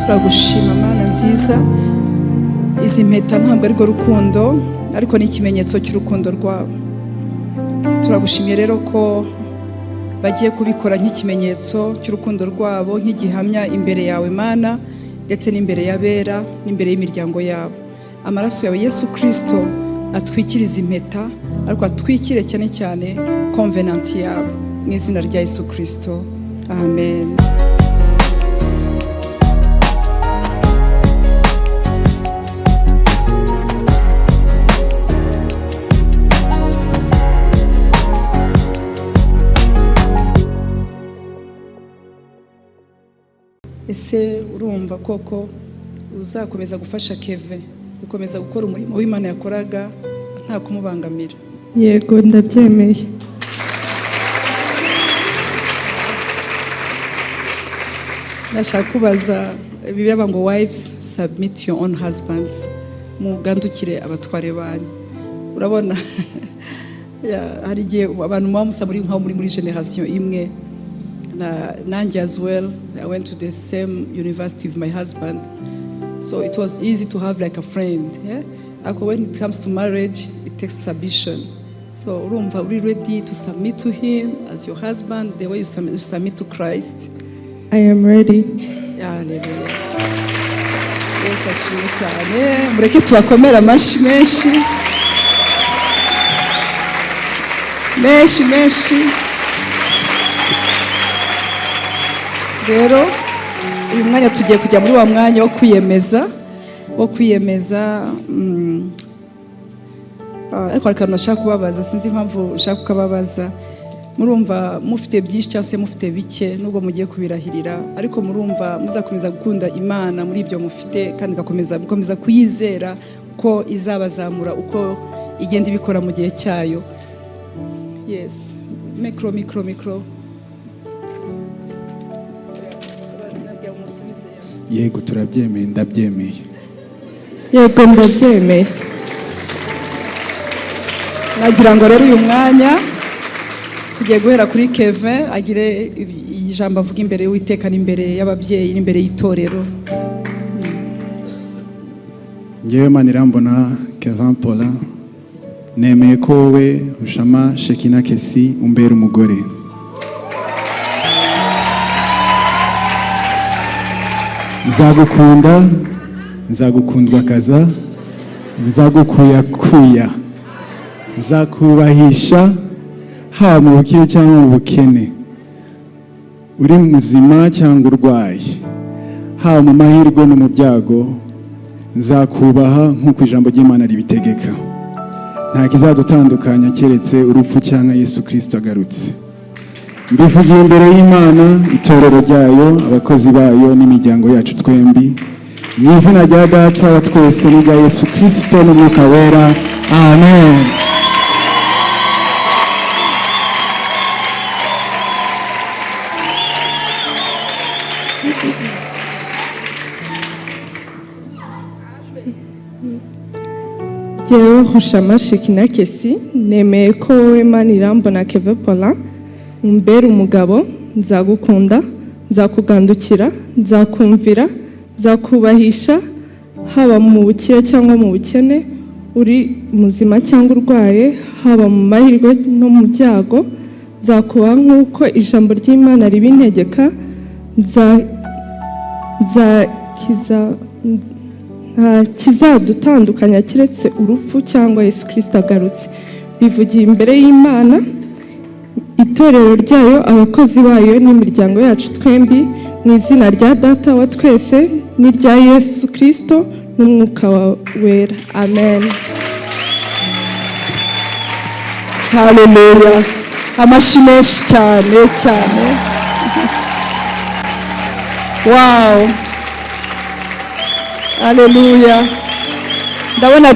turagushima Mana nziza. Izi mpeta ntabwo ari rwo rukundo, ariko ni ikimenyetso cy'urukundo rwabo. Turagushimiye rero ko bagiye kubikora nk'ikimenyetso cy'urukundo rwabo, nk'igihamya imbere yawe Mana, ndetse n'imbere y'abera, n'imbere y'imiryango yabo. Amaraso yawe Yesu Kristo atwikiriza impeta, ariko atwikire cyane cyane covenant yabo, mu izina rya Yesu Kristo, amen. Ese urumva koko uzakomeza gufasha Keve gukomeza gukora umurimo w'Imana yakoraga nta kumubangamira? Yego, ndabyemeye. Nashaka kubaza, Bibiliya ngo wives submit your own husbands, mugandukire abatware banyu. Urabona hari igihe abantu musa muri generation imwe. Nanjye as well, I went to the same university with my husband, so it was easy to have like a friend. Yeah? When it comes to marriage, it takes submission. So urumva uri ready to submit to him as your husband the way you submit to Christ? I am ready. Hallelujah. Yes, ashimwe cyane. Mureke tubakomera amashyi menshi. Menshi. Rero uyu mwanya tugiye kujya muri wa mwanya wo kwiyemeza ariko akantu nashaka kubabaza, sinzi impamvu nshaka kukababaza. Murumva mufite byinshi cyangwa se mufite bike, nubwo mugiye kubirahirira, ariko murumva muzakomeza gukunda Imana muri ibyo mufite, kandi mukomeza kuyizera ko izabazamura uko igenda ibikora mu gihe cyayo. Yes, mikro. Yego, turabyemeye, ndabyemeye. Yego, ndabyemeye. Nagira ngo rero uyu mwanya tugiye guhera kuri Kevin, agire ijambo avuga imbere y'Uwiteka, n'imbere y'ababyeyi, n'imbere y'itorero. Ngewe Manirambona Kevin Paula, nemeye ko wowe ushama Shekina Kesi umbera umugore. Nzagukunda, nzagukundwakaza, nzagukuyakuya, nzakubahisha haba mu bukire cyangwa mu bukene, uri muzima cyangwa urwaye, haba mu mahirwe no mu byago, nzakubaha nk'uko ijambo ry'Imana ribitegeka. Nta kizadutandukanya keretse urupfu cyangwa Yesu Kristo agarutse. Mbivugiye imbere y'Imana, itorero ryayo, abakozi bayo n'imiryango yacu twembi, mu izina rya Data wa twese n'irya Yesu Kristo n'Umwuka Wera, amen. Jyewe Hushama Shekina Kesi, nemeye ko wowe Manirambona Kevin Paula umbera umugabo, nzagukunda, nzakugandukira, nzakumvira, nzakubahisha haba mu bukire cyangwa mu bukene, uri muzima cyangwa urwaye, haba mu mahirwe no mu byago, nzakubaha nk'uko ijambo ry'Imana ribintegeka. Nta kizadutandukanya keretse urupfu cyangwa Yesu Kristo agarutse. Bivugiye imbere y'Imana, itorero ryayo, abakozi bayo n'imiryango yacu twembi, mu izina rya Data wa twese n'irya Yesu Kristo n'Umwuka Wera, amen. Hallelujah. Amashyi menshi cyane. Wow. Hallelujah. Ndabona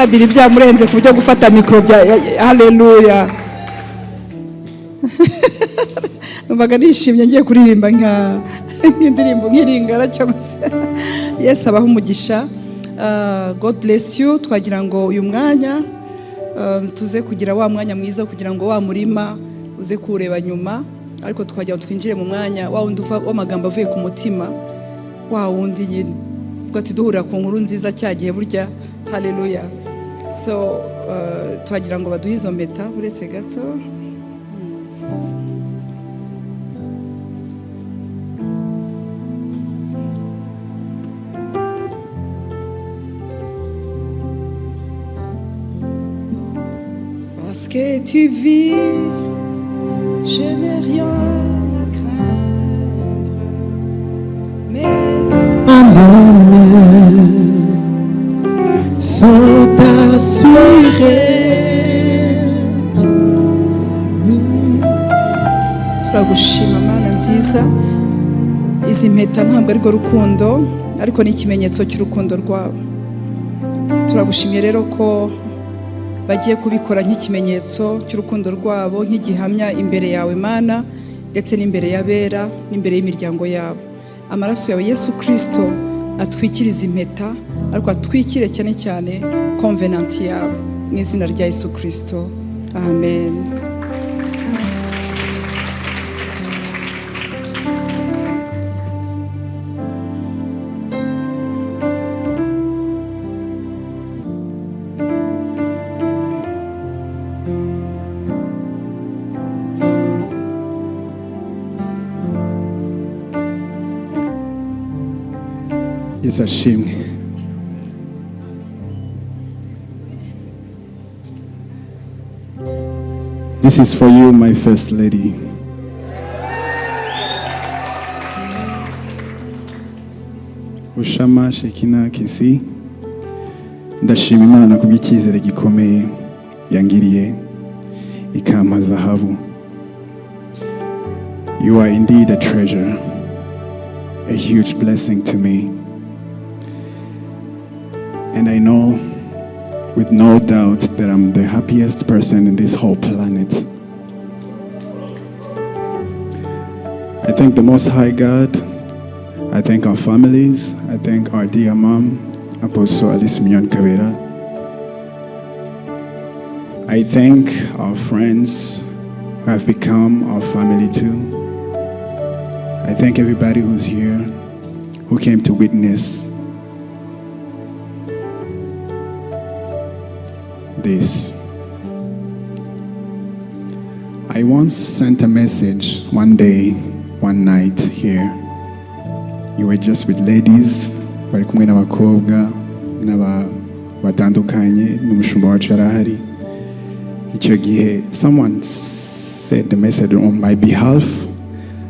biri byamurenze ku buryo gufata mikro bya hallelujah. Numvaga nishimye ngiye kuririmba nk'indirimbo nk'iringara cyangwa se. Yes, abaho umugisha. God bless you. Twagira ngo uyu mwanya tuze kugira wa mwanya mwiza kugira ngo wa murima uze kureba nyuma, ariko twagira twinjire mu mwanya wa wundi w'amagambo avuye ku mutima. wa wundi nyine ubwo duhurira ku nkuru nziza cyagiye burya. Haleluya. So twagira ngo baduhe izo mpeta uretse gato. Parce que tu vis, je n'ai rien à craindre, mais sont assurés. Turagushima Mana nziza, izi mpeta ntabwo ari rwo rukundo ariko ni ikimenyetso cy'urukundo rwabo. Turagushimiye rero ko bagiye kubikora nk'ikimenyetso cy'urukundo rwabo, nk'igihamya imbere yawe Mana, ndetse n'imbere y'abera n'imbere y'imiryango yabo. Amaraso yawe Yesu Kristo atwikiriza impeta, ariko atwikire cyane cyane covenant yabo, mu izina rya Yesu Kristo, amen. Yesu ashimwe. This is for you, my first lady. Ushama Shekina KESSY, ndashima Imana kubw'icyizere gikomeye yangiriye ikampa zahabu. You are indeed a treasure, a huge blessing to me. And I know with no doubt that I'm the happiest person in this whole planet. I thank the Most High God. I thank our families. I thank our dear mom, Apostle Alice Mignon Kabera. I thank our friends who have become our family too. I thank everybody who's here, who came to witness this. I once sent a message one day, one night here. You were just with ladies, bari kumwe n'abakobwa batandukanye n'umushumba wacu yarahari. Icyo gihe someone said the message on my behalf.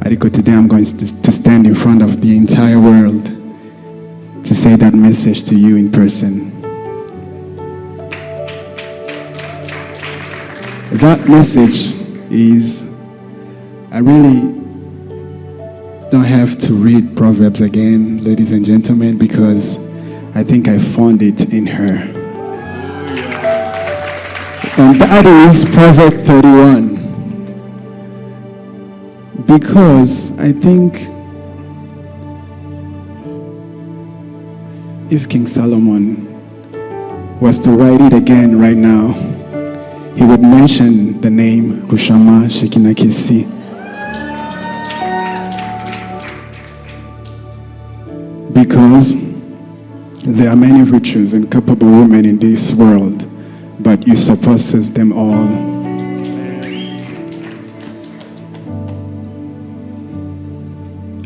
Ariko today I'm going to stand in front of the entire world to say that message to you in person. That message is, I really don't have to read Proverbs again, ladies and gentlemen, because I think I found it in her. And that is Proverb 31. Because I think if King Solomon was to write it again right now, he would mention the name Ushama Shekina KESSY. Because there are many virtues and capable women in this world, but you surpasses them all.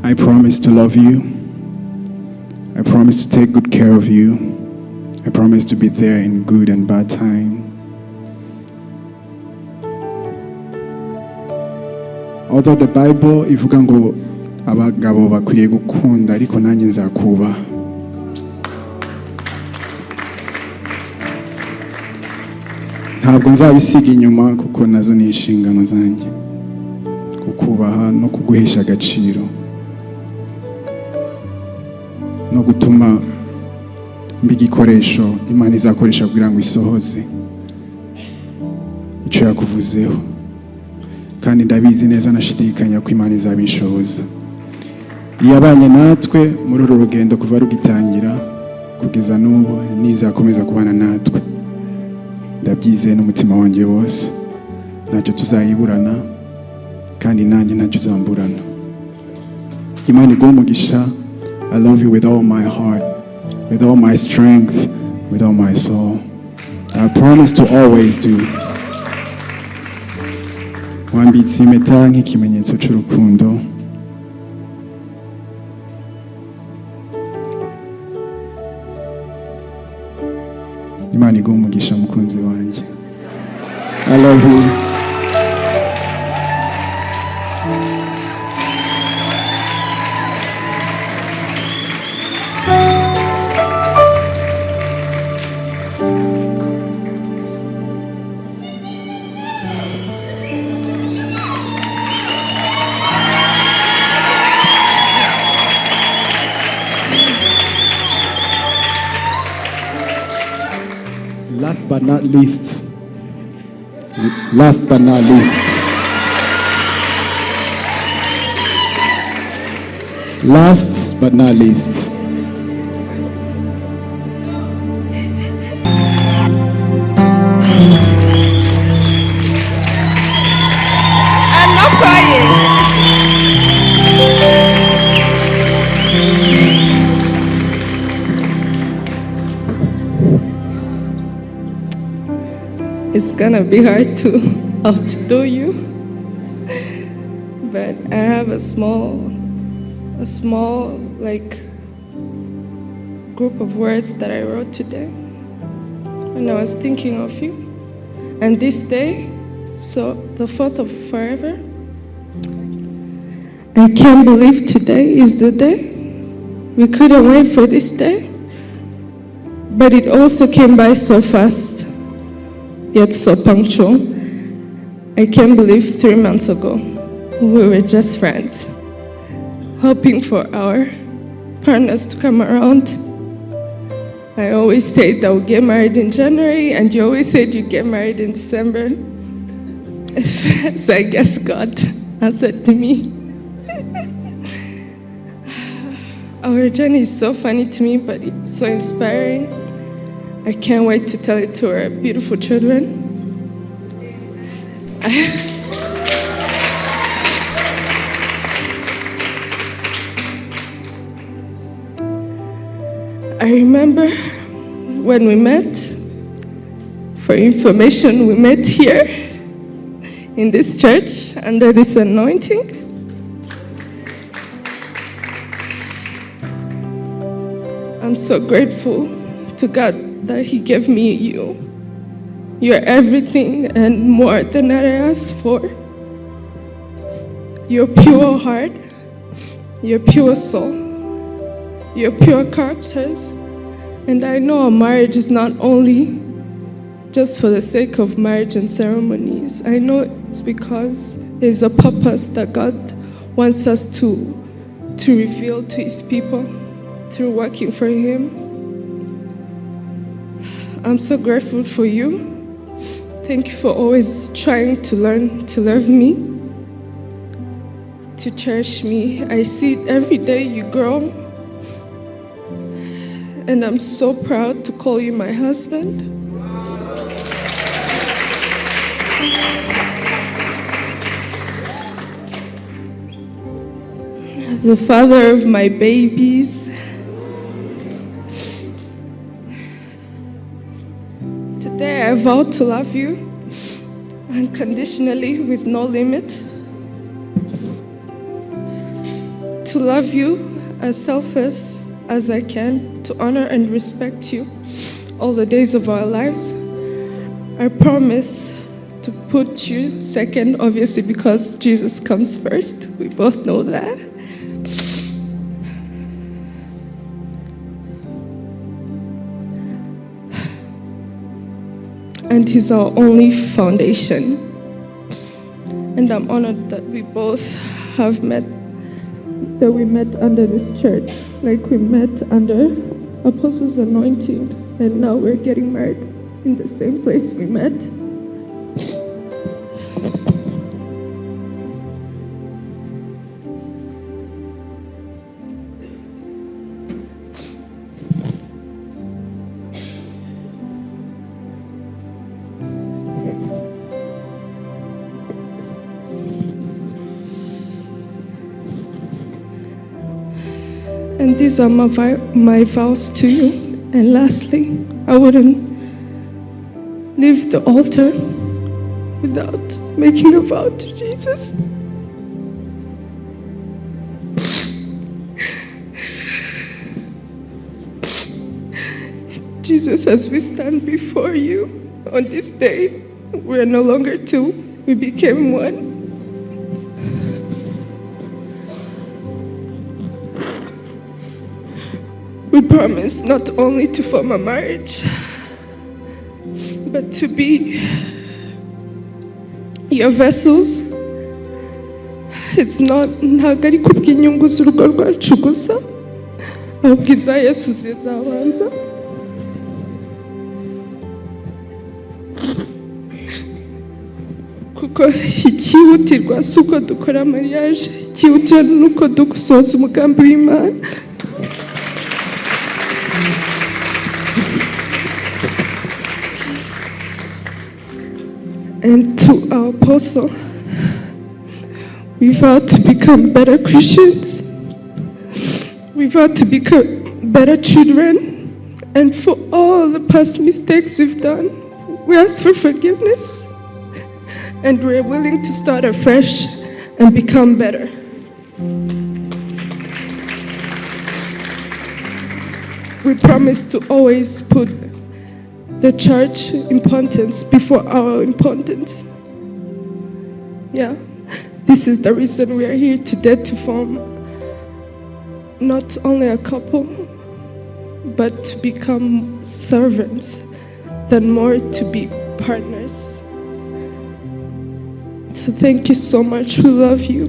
I promise to love you. I promise to take good care of you. I promise to be there in good and bad time. Although the Bible ivuga ngo abagabo bakwiriye gukunda, ariko nanjye nzakubaha. Ntabwo nzabisiga inyuma kuko nazo ni inshingano zanjye, kukubaha no kuguhesha agaciro no gutuma mba igikoresho Imana izakoresha kugira ngo isohoze icyo yakuvuzeho. Kandi ndabizi neza nashidikanya ko Imana izabinshoboza. Yabanye natwe muri uru rugendo kuva rugitangira kugeza n'ubu, nizakomeza kubana natwe. Ndabyizeye n'umutima wanjye wose, ntacyo tuzayiburana kandi nanjye ntacyo uzamburana. Imana iguhe umugisha, I love you with all my heart, with all my strength, with all my soul. I promise to always do. Wambitse impeta nk'ikimenyetso cy'urukundo. Imana iguhe umugisha mukunzi wanjye. I love you. Last but not least. Last but not least. Last but not least. I'm not crying. It's gonna be hard to outdo you, but I have a small like group of words that I wrote today when I was thinking of you. And this day, so the 4th of forever, I can't believe today is the day. We couldn't wait for this day, but it also came by so fast, yet so punctual. I can't believe 3 months ago, we were just friends, hoping for our partners to come around. I always said that we'd get married in January, and you always said you'd get married in December. So I guess God answered to me. Our journey is so funny to me, but it's so inspiring. I can't wait to tell it to our beautiful children. I remember when we met, for information, we met here in this church under this anointing. I'm so grateful to God that He gave me you. You're everything and more than I asked for. Your pure heart, your pure soul, your pure characters. And I know a marriage is not only just for the sake of marriage and ceremonies. I know it's because there's a purpose that God wants us to reveal to His people through working for Him. I'm so grateful for you. Thank you for always trying to learn to love me, to cherish me. I see it every day you grow. And I'm so proud to call you my husband. The father of my babies. Today I vow to love you unconditionally with no limit. To love you as selfless as I can, to honor and respect you all the days of our lives. I promise to put you second, obviously, because Jesus comes first. We both know that. And He's our only foundation. And I'm honored that we both have met, that we met under this church, like we met under Apostles' anointing, and now we're getting married in the same place we met. And And these are my vows to you. And lastly, I wouldn't leave the altar without making a vow to Jesus. Jesus, as we stand before you on this day, we are no longer two, we became one. We promise not only to form a marriage, but to be your vessels. It's not ntabwo ari kubw'inyungu z'urugo rwacu gusa, ahubwo iza Yesu zizabanza. Kuko ikihutirwa si uko dukora mariage, ikihutirwa ni uko dusohoza umugambi w'Imana. And to our apostle, we vow to become better Christians. We vow to become better children. And for all the past mistakes we've done, we ask for forgiveness. And we're willing to start afresh and become better. We promise to always put the church importance before our importance. Yeah, this is the reason we are here today, to form not only a couple, but to become servants, then more to be partners. So thank you so much. We love you.